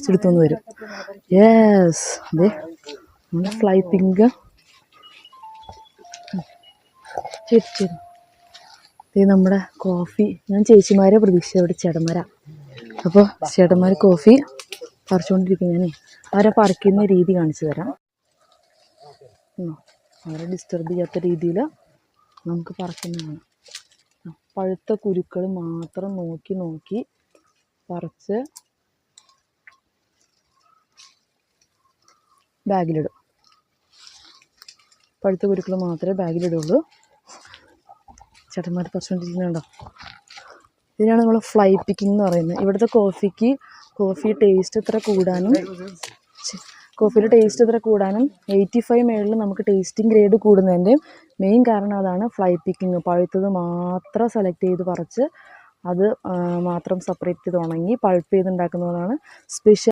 പറിച്ചെടുത്തുകൊണ്ട് വരും. യെസ്, അതെ നമ്മുടെ ഫ്ലൈ പിങ്ക്. ശരി ശരി. ഇത് നമ്മുടെ കോഫി. ഞാൻ ചേച്ചിമാരെ പ്രതീക്ഷിച്ച ഇവിടെ ചേട്ടന്മാരാ. അപ്പോൾ ചേട്ടന്മാർ കോഫി പറിച്ചുകൊണ്ടിരിക്കും. ഞാൻ അവരെ പറിക്കുന്ന രീതി കാണിച്ചു തരാം. അവരെ ഡിസ്റ്റർബ് ചെയ്യാത്ത രീതിയിൽ നമുക്ക് പറിക്കുന്നതാണ്. പഴുത്ത കുരുക്കൾ മാത്രം നോക്കി നോക്കി പറിച്ച് ബാഗിലിടും. പഴുത്ത കുരുക്കൾ മാത്രമേ ബാഗിലിടുള്ളൂ. ചേട്ടന്മാർ പറിച്ചുകൊണ്ടിരിക്കുന്നുണ്ടോ? ഇതിനാണ് നമ്മൾ ഫ്ലൈ പിക്കിംഗ് എന്ന് പറയുന്നത്. ഇവിടുത്തെ കോഫിയുടെ ടേസ്റ്റ് എത്ര കൂടാനും 85 മേളിൽ നമുക്ക് ടേസ്റ്റിംഗ് ഗ്രേഡ് കൂടുന്നതിൻ്റെയും മെയിൻ കാരണം അതാണ് ഫ്ലൈ പിക്കിങ്. പഴുത്തത് മാത്രം സെലക്ട് ചെയ്ത് പറിച്ച് അത് മാത്രം സെപ്പറേറ്റ് ചെയ്ത് ഉണങ്ങി പൾപ്പ് ചെയ്തുണ്ടാക്കുന്നതാണ് സ്പെഷ്യൽ.